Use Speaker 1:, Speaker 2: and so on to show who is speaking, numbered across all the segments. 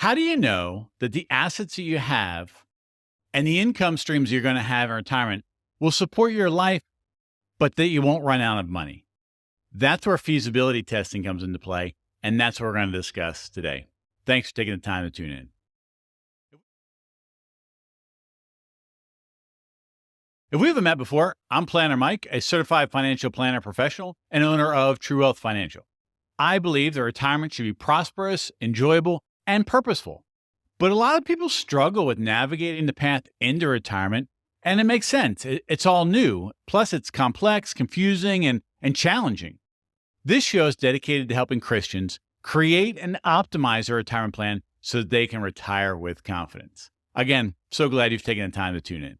Speaker 1: How do you know that the assets that you have and the income streams you're going to have in retirement will support your life, but that you won't run out of money? That's where feasibility testing comes into play, and that's what we're going to discuss today. Thanks for taking the time to tune in. If we haven't met before, I'm Planner Mike, a certified financial planner professional and owner of True Wealth Financial. I believe that retirement should be prosperous, enjoyable, and purposeful. But a lot of people struggle with navigating the path into retirement, and it makes sense. It's all new. Plus, it's complex, confusing, and challenging. This show is dedicated to helping Christians create and optimize their retirement plan so that they can retire with confidence. Again, so glad you've taken the time to tune in.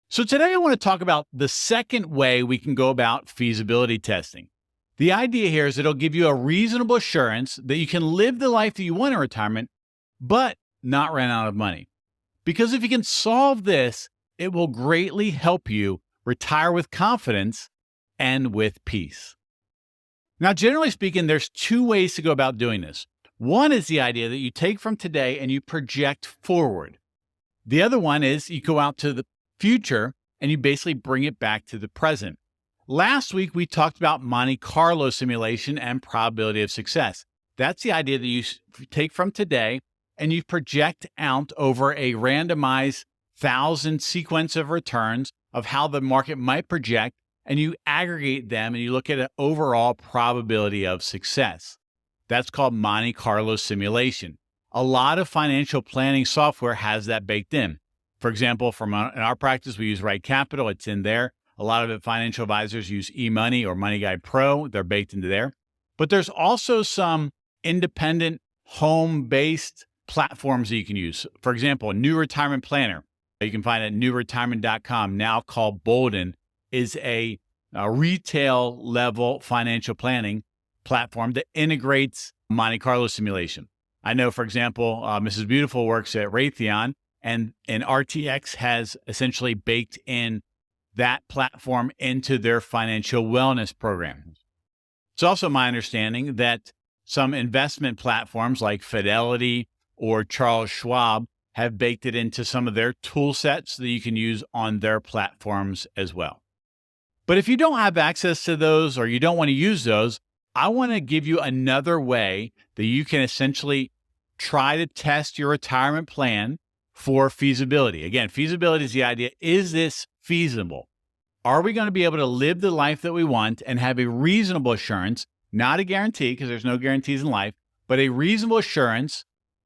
Speaker 1: So today I want to talk about the second way we can go about feasibility testing. The idea here is it'll give you a reasonable assurance that you can live the life that you want in retirement, but not run out of money. Because if you can solve this, it will greatly help you retire with confidence and with peace. Now, generally speaking, there's two ways to go about doing this. One is the idea that you take from today and you project forward. The other one is you go out to the future and you basically bring it back to the present. Last week, we talked about Monte Carlo simulation and probability of success. That's the idea that you take from today and you project out over a randomized 1,000 sequence of returns of how the market might project, and you aggregate them and you look at an overall probability of success. That's called Monte Carlo simulation. A lot of financial planning software has that baked in. For example, in our practice, we use Right Capital. It's in there. A lot of the financial advisors use eMoney or Money Guide Pro. They're baked into there. But there's also some independent home-based platforms that you can use. For example, a New Retirement Planner. You can find it at newretirement.com, now called Bolden, is a retail level financial planning platform that integrates Monte Carlo simulation. I know, for example, Mrs. Beautiful works at Raytheon, and RTX has essentially baked in that platform into their financial wellness program. It's also my understanding that some investment platforms like Fidelity or Charles Schwab have baked it into some of their tool sets that you can use on their platforms as well. But if you don't have access to those or you don't want to use those, I want to give you another way that you can essentially try to test your retirement plan for feasibility. Again, feasibility is the idea, is this feasible? Are we going to be able to live the life that we want and have a reasonable assurance, not a guarantee because there's no guarantees in life, but a reasonable assurance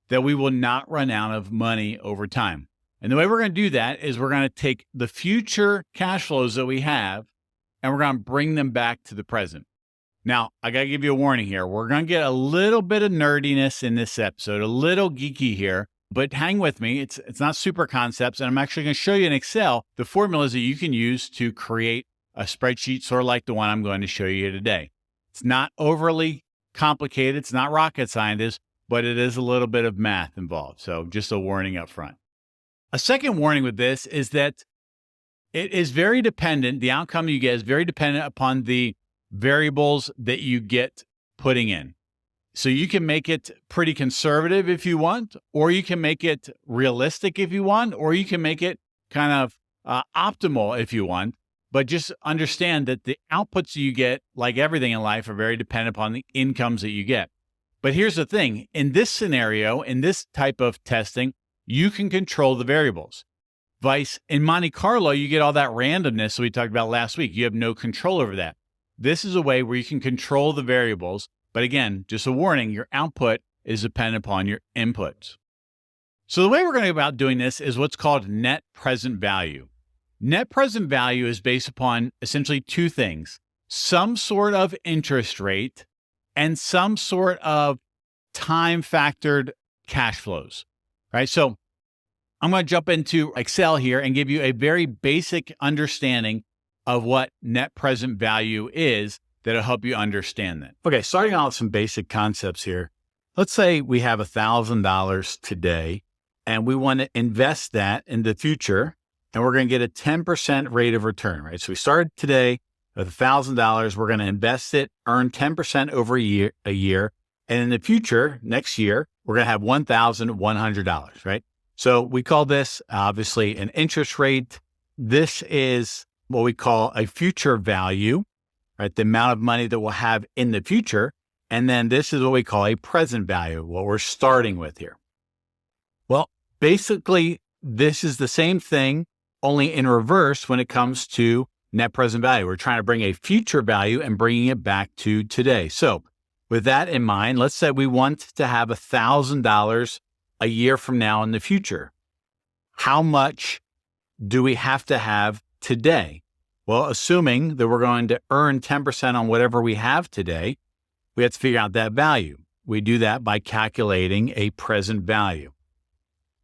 Speaker 1: that we will not run out of money over time? And the way we're going to do that is we're going to take the future cash flows that we have and we're going to bring them back to the present. Now, I got to give you a warning here. We're going to get a little bit of nerdiness in this episode, a little geeky here, but hang with me. It's not super concepts. And I'm actually going to show you in Excel the formulas that you can use to create a spreadsheet sort of like the one I'm going to show you today. It's not overly complicated. It's not rocket science, but it is a little bit of math involved. So just a warning up front. A second warning with this is that it is very dependent. The outcome you get is very dependent upon the variables that you get putting in. So you can make it pretty conservative if you want, or you can make it realistic if you want, or you can make it kind of optimal if you want. But just understand that the outputs you get, like everything in life, are very dependent upon the incomes that you get. But here's the thing. In this scenario, in this type of testing, you can control the variables. Vice, in Monte Carlo, you get all that randomness that we talked about last week. You have no control over that. This is a way where you can control the variables. But again, just a warning, your output is dependent upon your inputs. So the way we're going to go about doing this is what's called net present value. Net present value is based upon essentially two things: some sort of interest rate and some sort of time factored cash flows, right? So I'm going to jump into Excel here and give you a very basic understanding of what net present value is that'll help you understand that. Okay, starting out with some basic concepts here. Let's say we have $1,000 today and we want to invest that in the future, and we're going to get a 10% rate of return, right? So we started today with $1,000. We're going to invest it, earn 10% over a year, And in the future, next year, we're going to have $1,100, right? So we call this obviously an interest rate. This is what we call a future value, right? The amount of money that we'll have in the future. And then this is what we call a present value, what we're starting with here. Well, basically, this is the same thing, only in reverse when it comes to net present value. We're trying to bring a future value and bringing it back to today. So with that in mind, let's say we want to have $1,000 a year from now in the future. How much do we have to have today? Well, assuming that we're going to earn 10% on whatever we have today, we have to figure out that value. We do that by calculating a present value.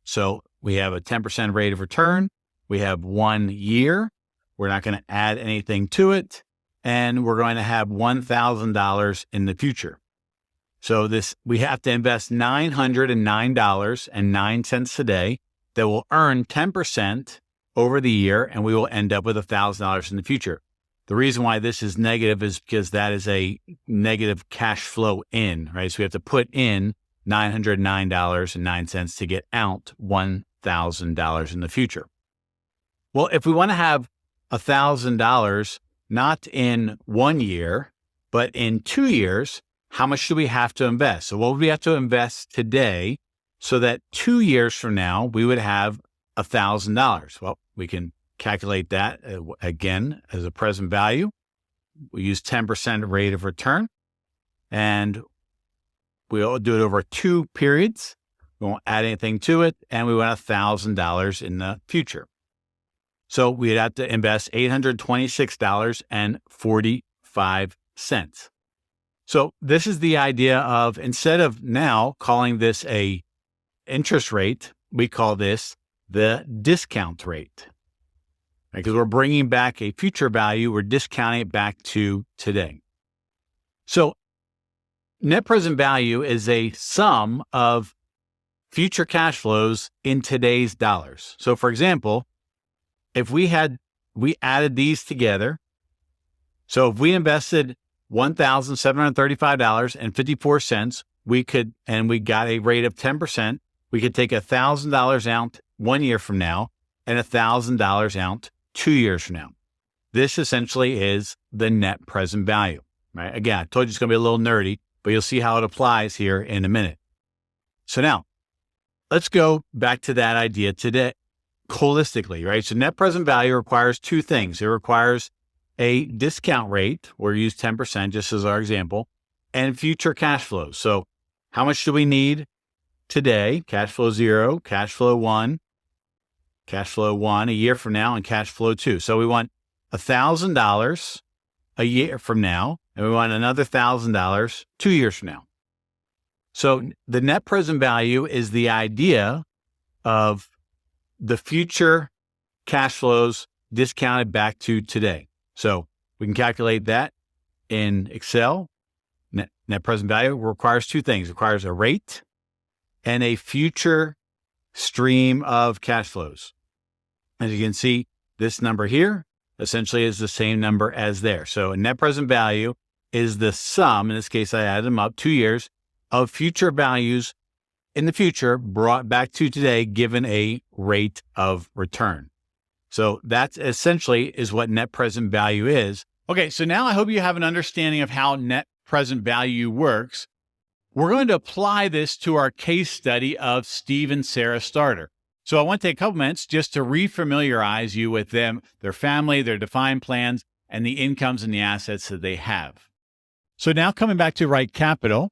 Speaker 1: So we have a 10% rate of return. We have 1 year. We're not going to add anything to it. And we're going to have $1,000 in the future. So we have to invest $909.09 today that will earn 10% over the year, and we will end up with $1,000 in the future. The reason why this is negative is because that is a negative cash flow in, right? So we have to put in $909.09 to get out $1,000 in the future. Well, if we want to have $1,000 not in 1 year, but in 2 years, how much do we have to invest? So what would we have to invest today so that 2 years from now, we would have $1,000? Well, we can calculate that again as a present value. We use 10% rate of return, and we'll do it over 2 periods. We won't add anything to it, and we want $1,000 in the future. So we'd have to invest $826.45. So this is the idea of, instead of now calling this a interest rate, we call this the discount rate. Because we're bringing back a future value, we're discounting it back to today. So net present value is a sum of future cash flows in today's dollars. So for example, if we added these together, so if we invested $1,735.54, we got a rate of 10%, we could take $1,000 out 1 year from now and $1,000 out 2 years from now. This essentially is the net present value, right? Again, I told you it's going to be a little nerdy, but you'll see how it applies here in a minute. So now let's go back to that idea today holistically, right? So net present value requires 2 things. It requires a discount rate, or use 10% just as our example, and future cash flows. So how much do we need today? Cash flow 0, cash flow 1 a year from now, and cash flow 2. So we want $1,000 a year from now, and we want another $1,000 2 years from now. So the net present value is the idea of the future cash flows discounted back to today. So we can calculate that in Excel. Net present value requires 2 things. It requires a rate and a future stream of cash flows. As you can see, this number here essentially is the same number as there. So net present value is the sum, in this case I added them up, 2 years, of future values in the future brought back to today given a rate of return. So that's essentially is what net present value is. Okay, so now I hope you have an understanding of how net present value works. We're going to apply this to our case study of Steve and Sarah Starter. So I want to take a couple minutes just to refamiliarize you with them, their family, their defined plans, and the incomes and the assets that they have. So now coming back to Right Capital,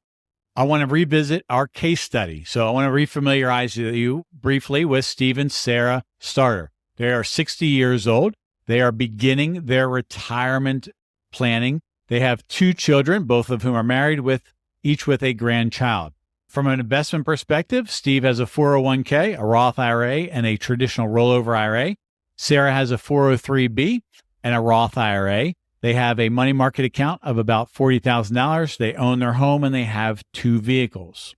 Speaker 1: I want to revisit our case study. So I want to refamiliarize you briefly with Steve and Sarah Starter. They are 60 years old. They are beginning their retirement planning. They have 2 children, both of whom are married, each with a grandchild. From an investment perspective, Steve has a 401k, a Roth IRA, and a traditional rollover IRA. Sarah has a 403b and a Roth IRA. They have a money market account of about $40,000. They own their home and they have 2 vehicles.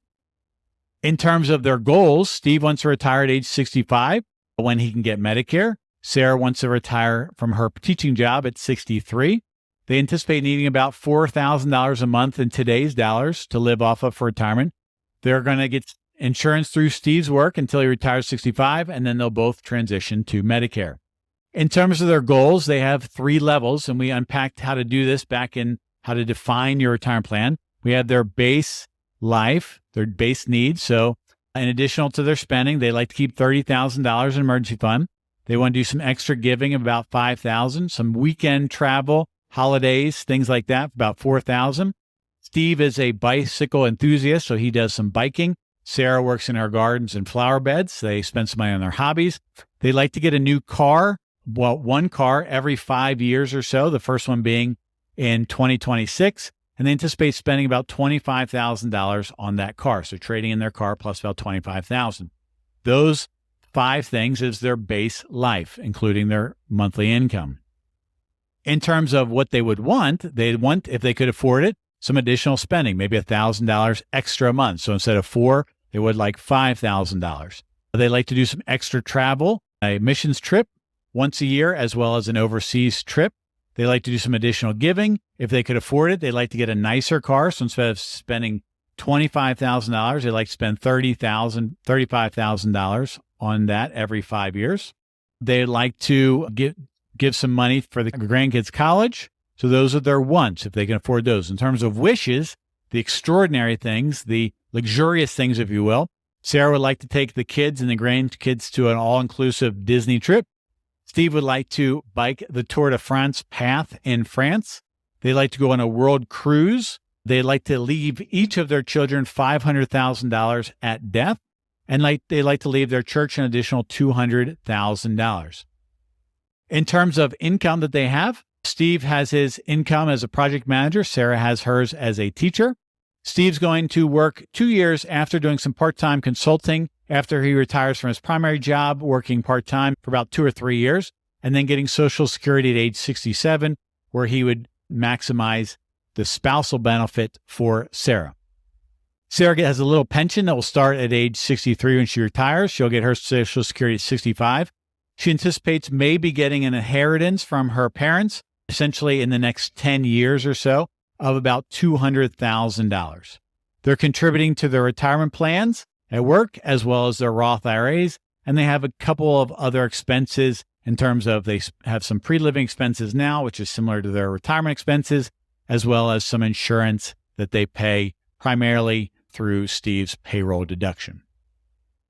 Speaker 1: In terms of their goals, Steve wants to retire at age 65 when he can get Medicare. Sarah wants to retire from her teaching job at 63. They anticipate needing about $4,000 a month in today's dollars to live off of for retirement. They're going to get insurance through Steve's work until he retires 65, and then they'll both transition to Medicare. In terms of their goals, they have 3 levels, and we unpacked how to do this back in how to define your retirement plan. We have their base life, their base needs. So in addition to their spending, they like to keep $30,000 in emergency fund. They want to do some extra giving of about $5,000, some weekend travel, holidays, things like that, about $4,000. Steve is a bicycle enthusiast, so he does some biking. Sarah works in her gardens and flower beds. They spend some money on their hobbies. They like to get a new car, well, one car every 5 years or so, the first one being in 2026. And they anticipate spending about $25,000 on that car. So trading in their car plus about $25,000. Those 5 things is their base life, including their monthly income. In terms of what they would want, they'd want, if they could afford it, some additional spending, maybe $1,000 extra a month. So instead of 4, they would like $5,000. They like to do some extra travel, a missions trip once a year, as well as an overseas trip. They like to do some additional giving. If they could afford it, they'd like to get a nicer car. So instead of spending $25,000, they like to spend $35,000 on that every 5 years. They like to give some money for the grandkids' college. So those are their wants, if they can afford those. In terms of wishes, the extraordinary things, the luxurious things, if you will, Sarah would like to take the kids and the grandkids to an all-inclusive Disney trip. Steve would like to bike the Tour de France path in France. They like to go on a world cruise. They like to leave each of their children $500,000 at death. And they like to leave their church an additional $200,000. In terms of income that they have, Steve has his income as a project manager. Sarah has hers as a teacher. Steve's going to work 2 years after doing some part-time consulting after he retires from his primary job, working part-time for about 2 or 3 years, and then getting Social Security at age 67, where he would maximize the spousal benefit for Sarah. Sarah has a little pension that will start at age 63 when she retires. She'll get her Social Security at 65. She anticipates maybe getting an inheritance from her parents, essentially in the next 10 years or so, of about $200,000. They're contributing to their retirement plans at work, as well as their Roth IRAs, and they have a couple of other expenses in terms of they have some pre-living expenses now, which is similar to their retirement expenses, as well as some insurance that they pay primarily through Steve's payroll deduction.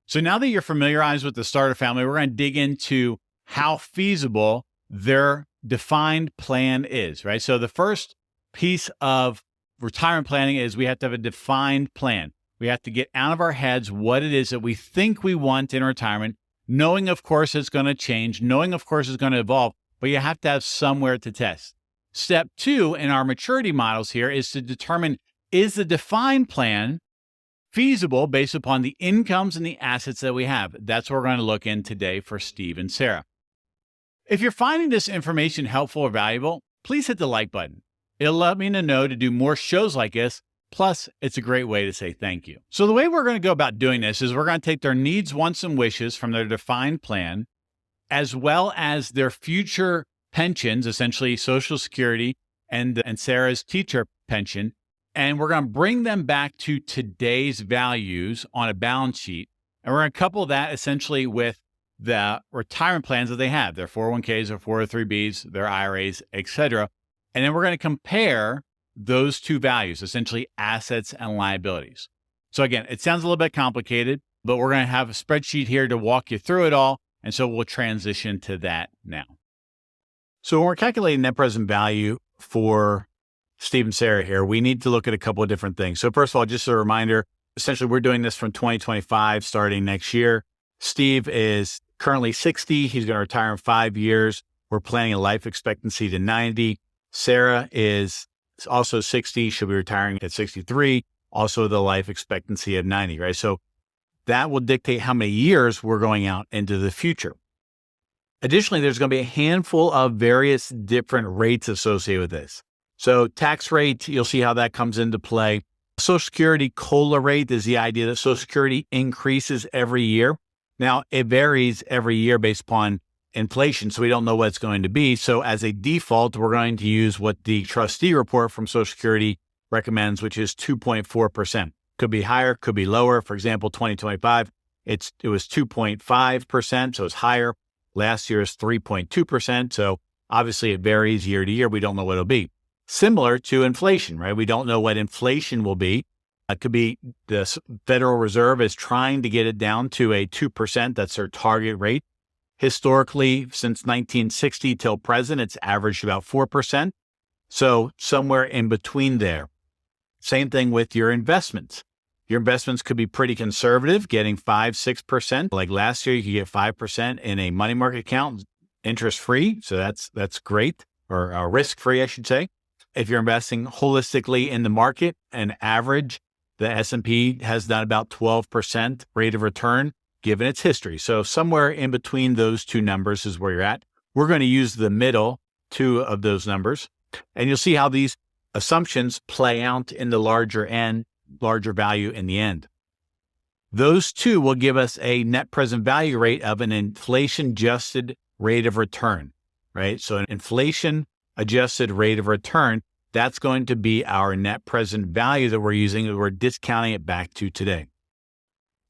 Speaker 1: So now that you're familiarized with the starter family, we're going to dig into how feasible their defined plan is, right? So the first piece of retirement planning is we have to have a defined plan. We have to get out of our heads what it is that we think we want in retirement, knowing, of course, it's going to change, knowing, of course, it's going to evolve, but you have to have somewhere to test. Step 2 in our maturity models here is to determine, is the defined plan feasible based upon the incomes and the assets that we have? That's what we're going to look in today for Steve and Sarah. If you're finding this information helpful or valuable, please hit the like button. It'll let me know to do more shows like this. Plus, it's a great way to say thank you. So the way we're going to go about doing this is we're going to take their needs, wants, and wishes from their defined plan, as well as their future pensions, essentially Social Security and Sarah's teacher pension, and we're going to bring them back to today's values on a balance sheet. And we're going to couple that essentially with the retirement plans that they have, their 401ks, their 403bs, their IRAs, etc. And then we're going to compare those two values, essentially assets and liabilities. So again, it sounds a little bit complicated, but we're going to have a spreadsheet here to walk you through it all. And so we'll transition to that now. So when we're calculating net present value for Steve and Sarah here, we need to look at a couple of different things. So first of all, just a reminder, essentially we're doing this from 2025 starting next year. Steve is currently 60. He's going to retire in 5 years. We're planning a life expectancy to 90. Sarah is also 60. She'll be retiring at 63. Also the life expectancy of 90, right? So that will dictate how many years we're going out into the future. Additionally, there's going to be a handful of various different rates associated with this. So tax rate, you'll see how that comes into play. Social Security COLA rate is the idea that Social Security increases every year. Now, it varies every year based upon inflation, so we don't know what it's going to be. So as a default, we're going to use what the trustee report from Social Security recommends, which is 2.4%. Could be higher, could be lower. For example, 2025, it was 2.5%, so it's higher. Last year is 3.2%. So obviously it varies year to year. We don't know what it'll be. Similar to inflation, right? We don't know what inflation will be. It could be the Federal Reserve is trying to get it down to a 2%. That's their target rate. Historically, since 1960 till present, it's averaged about 4%. So somewhere in between there. Same thing with your investments. Your investments could be pretty conservative, getting 5-6%. Like last year, you could get 5% in a money market account, interest-free. So that's great, or risk-free, I should say. If you're investing holistically in the market, an average, the S&P has done about 12% rate of return given its history. So somewhere in between those two numbers is where you're at. We're going to use the middle two of those numbers, and you'll see how these assumptions play out in the larger value in the end. Those two will give us a net present value rate of an inflation-adjusted rate of return, right? So an inflation-adjusted rate of return, that's going to be our net present value that we're using, that we're discounting it back to today.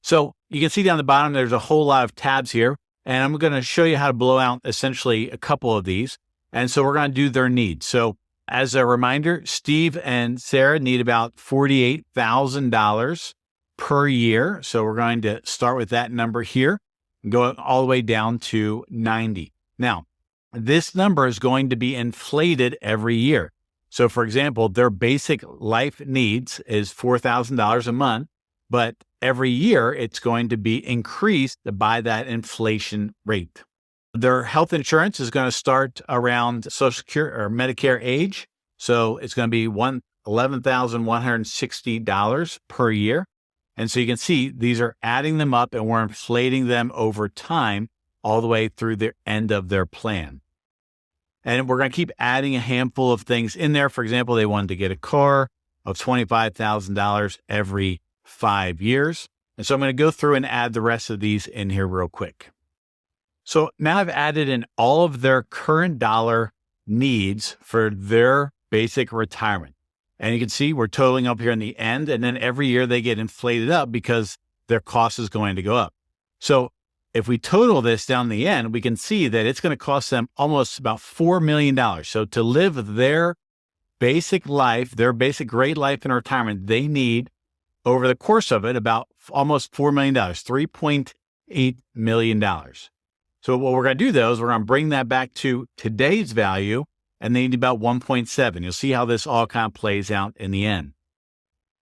Speaker 1: So you can see down the bottom, there's a whole lot of tabs here, and I'm going to show you how to blow out essentially a couple of these. And so we're going to do their needs. So as a reminder, Steve and Sarah need about $48,000 per year. So we're going to start with that number here and go all the way down to 90. Now, this number is going to be inflated every year. So for example, their basic life needs is $4,000 a month, but every year it's going to be increased by that inflation rate. Their health insurance is going to start around Social Security or Medicare age. So it's going to be $11,160 per year. And so you can see these are adding them up and we're inflating them over time all the way through the end of their plan. And we're going to keep adding a handful of things in there. For example, they wanted to get a car of $25,000 every 5 years. And so I'm going to go through and add the rest of these in here real quick. So now I've added in all of their current dollar needs for their basic retirement. And you can see we're totaling up here in the end. And then every year they get inflated up because their cost is going to go up. So if we total this down the end, we can see that it's going to cost them almost about $4 million. So to live their basic life, their basic great life in retirement, they need over the course of it about almost $4 million, $3.8 million. So what we're going to do though is we're going to bring that back to today's value, and they need about 1.7. You'll see how this all kind of plays out in the end.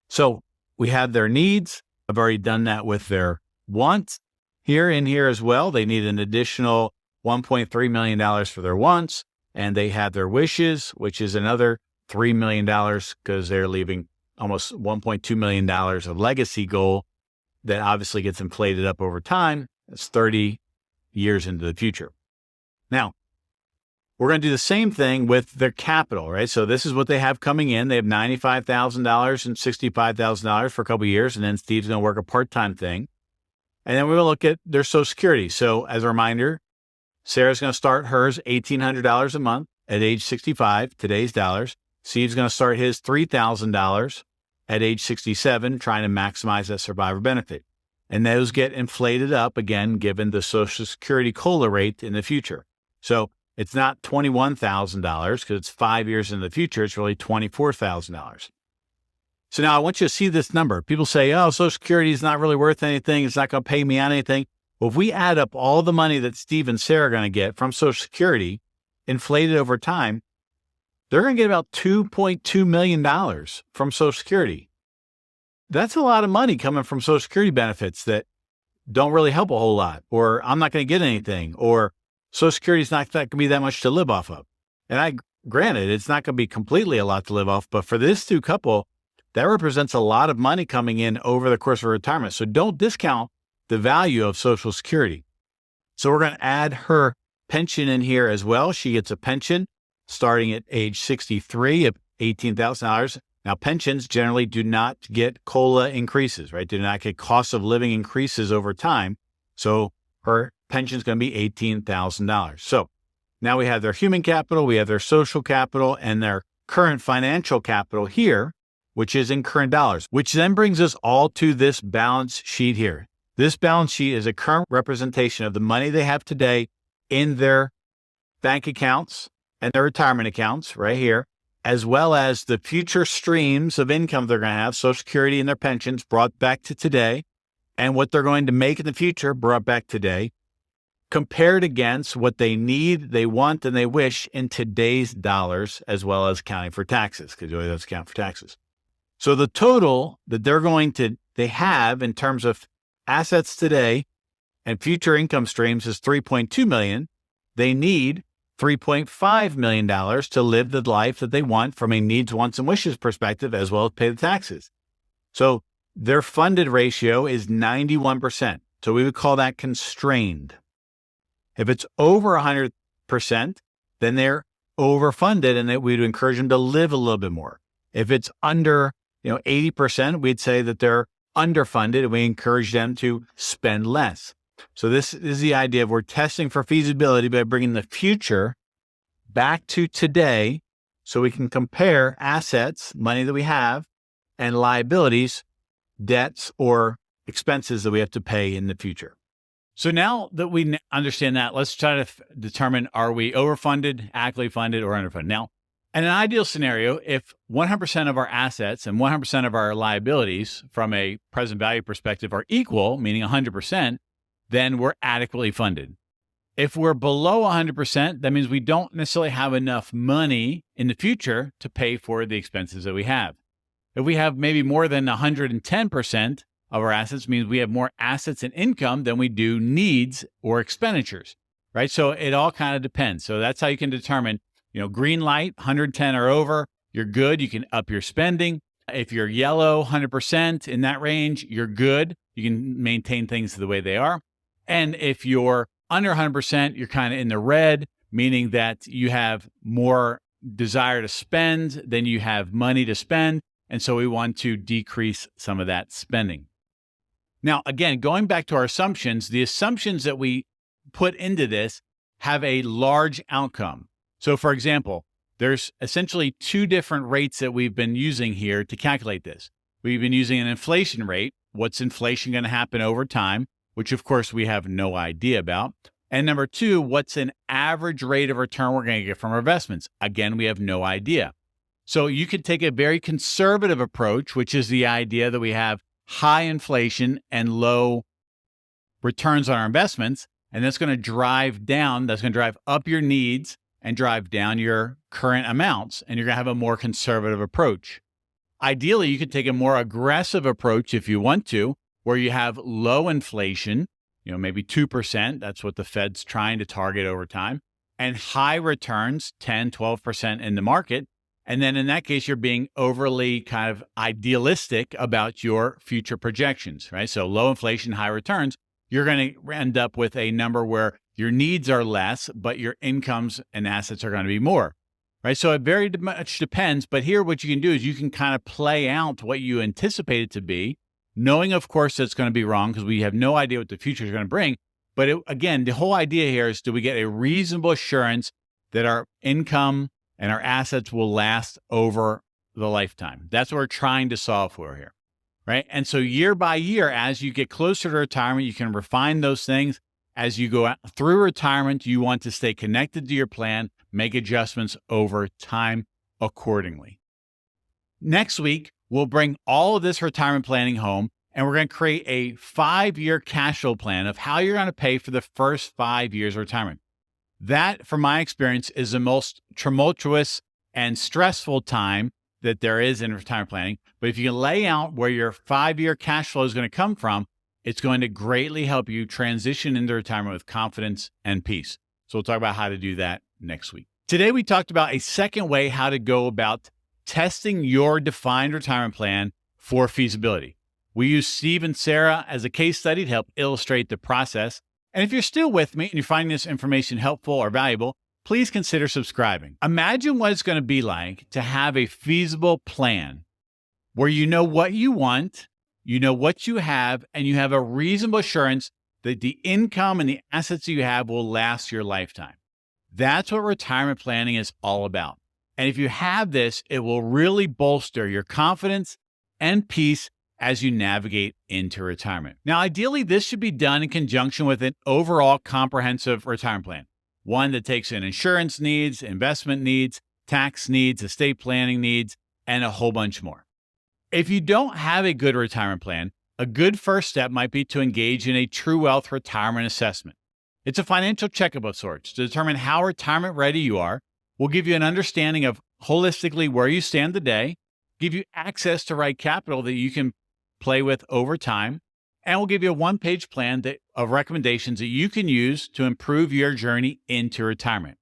Speaker 1: So we have their needs. I've already done that with their wants. Here as well, they need an additional $1.3 million for their wants, and they have their wishes, which is another $3 million because they're leaving almost $1.2 million of legacy goal that obviously gets inflated up over time. It's 30 years into the future. Now, we're going to do the same thing with their capital, right? So this is what they have coming in. They have $95,000 and $65,000 for a couple of years, and then Steve's going to work a part-time thing. And then we're going to look at their Social Security. So as a reminder, Sarah's going to start hers $1,800 a month at age 65, today's dollars. Steve's going to start his $3,000 at age 67, trying to maximize that survivor benefit. And those get inflated up again, given the Social Security COLA rate in the future. So it's not $21,000 because it's 5 years in the future. It's really $24,000. So now I want you to see this number. People say, oh, Social Security is not really worth anything. It's not going to pay me out anything. Well, if we add up all the money that Steve and Sarah are going to get from Social Security, inflated over time, they're going to get about $2.2 million from Social Security. That's a lot of money coming from Social Security benefits that don't really help a whole lot, or I'm not going to get anything, or Social Security is not going to be that much to live off of. And granted, it's not going to be completely a lot to live off, but for this two couple, that represents a lot of money coming in over the course of retirement. So don't discount the value of Social Security. So we're going to add her pension in here as well. She gets a pension starting at age 63 of $18,000. Now, pensions generally do not get COLA increases, right? Do not get cost of living increases over time. So her pension is going to be $18,000. So now we have their human capital, we have their social capital, and their current financial capital here, which is in current dollars, which then brings us all to this balance sheet here. This balance sheet is a current representation of the money they have today in their bank accounts and their retirement accounts right here, as well as the future streams of income they're going to have, Social Security and their pensions brought back to today, and what they're going to make in the future brought back today, compared against what they need, they want, and they wish in today's dollars, as well as accounting for taxes, because you always have to account for taxes. So the total that they have in terms of assets today and future income streams is $3.2 million. They need $3.5 million to live the life that they want from a needs, wants, and wishes perspective, as well as pay the taxes. So their funded ratio is 91%. So we would call that constrained. If it's over 100%, then they're overfunded, and that we'd encourage them to live a little bit more. If it's under 80%, we'd say that they're underfunded, and we encourage them to spend less. So this is the idea of we're testing for feasibility by bringing the future back to today so we can compare assets, money that we have, and liabilities, debts, or expenses that we have to pay in the future. So now that we understand that, let's try to determine, are we overfunded, adequately funded, or underfunded? Now, in an ideal scenario, if 100% of our assets and 100% of our liabilities from a present value perspective are equal, meaning 100%, then we're adequately funded. If we're below 100%, that means we don't necessarily have enough money in the future to pay for the expenses that we have. If we have maybe more than 110% of our assets, means we have more assets and income than we do needs or expenditures, right? So it all kind of depends. So that's how you can determine, green light, 110 or over, you're good. You can up your spending. If you're yellow, 100% in that range, you're good. You can maintain things the way they are. And if you're under 100%, you're kind of in the red, meaning that you have more desire to spend than you have money to spend. And so we want to decrease some of that spending. Now, again, going back to our assumptions, the assumptions that we put into this have a large outcome. So for example, there's essentially two different rates that we've been using here to calculate this. We've been using an inflation rate. What's inflation going to happen over time? Which of course we have no idea about. And number two, what's an average rate of return we're going to get from our investments? Again, we have no idea. So you could take a very conservative approach, which is the idea that we have high inflation and low returns on our investments. And that's going to drive up your needs and drive down your current amounts. And you're going to have a more conservative approach. Ideally, you could take a more aggressive approach if you want to, where you have low inflation, maybe 2%. That's what the Fed's trying to target over time. And high returns, 10, 12% in the market. And then in that case, you're being overly kind of idealistic about your future projections, right? So low inflation, high returns, you're going to end up with a number where your needs are less, but your incomes and assets are going to be more, right? So it very much depends. But here, what you can do is you can kind of play out what you anticipate it to be, knowing, of course, that's going to be wrong because we have no idea what the future is going to bring. But again, the whole idea here is, do we get a reasonable assurance that our income and our assets will last over the lifetime? That's what we're trying to solve for here, right? And so year by year, as you get closer to retirement, you can refine those things. As you go through retirement, you want to stay connected to your plan, make adjustments over time accordingly. Next week, we'll bring all of this retirement planning home, and we're going to create a 5-year cash flow plan of how you're going to pay for the first 5 years of retirement. That, from my experience, is the most tumultuous and stressful time that there is in retirement planning. But if you can lay out where your 5-year cash flow is going to come from, it's going to greatly help you transition into retirement with confidence and peace. So we'll talk about how to do that next week. Today, we talked about a second way how to go about testing your defined retirement plan for feasibility. We use Steve and Sarah as a case study to help illustrate the process. And if you're still with me and you're finding this information helpful or valuable, please consider subscribing. Imagine what it's going to be like to have a feasible plan where you know what you want, you know what you have, and you have a reasonable assurance that the income and the assets you have will last your lifetime. That's what retirement planning is all about. And if you have this, it will really bolster your confidence and peace as you navigate into retirement. Now, ideally, this should be done in conjunction with an overall comprehensive retirement plan, one that takes in insurance needs, investment needs, tax needs, estate planning needs, and a whole bunch more. If you don't have a good retirement plan, a good first step might be to engage in a True Wealth retirement assessment. It's a financial checkup of sorts to determine how retirement ready you are. We'll give you an understanding of holistically where you stand today, give you access to right capital that you can play with over time, and we'll give you a one-page plan of recommendations that you can use to improve your journey into retirement.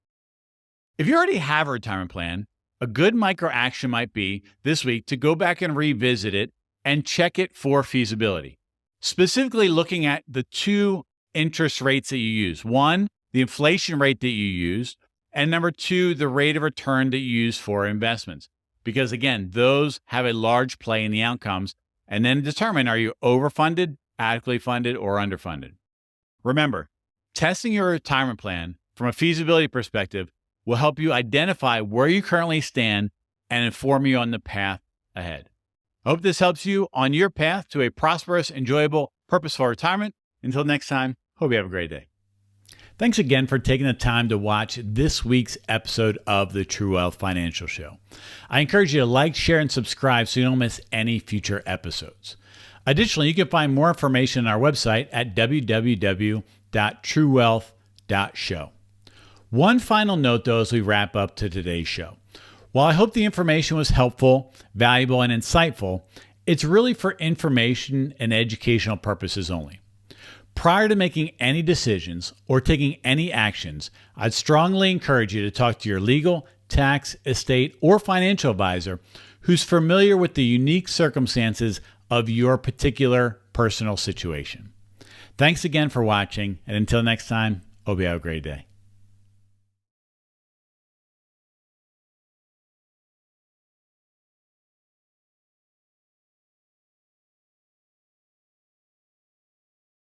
Speaker 1: If you already have a retirement plan, a good micro action might be this week to go back and revisit it and check it for feasibility. Specifically looking at the two interest rates that you use. One, the inflation rate that you use, and number two, the rate of return that you use for investments. Because again, those have a large play in the outcomes, and then determine, are you overfunded, adequately funded, or underfunded? Remember, testing your retirement plan from a feasibility perspective will help you identify where you currently stand and inform you on the path ahead. I hope this helps you on your path to a prosperous, enjoyable, purposeful retirement. Until next time, hope you have a great day. Thanks again for taking the time to watch this week's episode of the True Wealth Financial Show. I encourage you to like, share, and subscribe so you don't miss any future episodes. Additionally, you can find more information on our website at www.truewealth.show. One final note, though, as we wrap up to today's show. While I hope the information was helpful, valuable, and insightful, it's really for information and educational purposes only. Prior to making any decisions or taking any actions, I'd strongly encourage you to talk to your legal, tax, estate, or financial advisor who's familiar with the unique circumstances of your particular personal situation. Thanks again for watching, and until next time, hope you have a great day.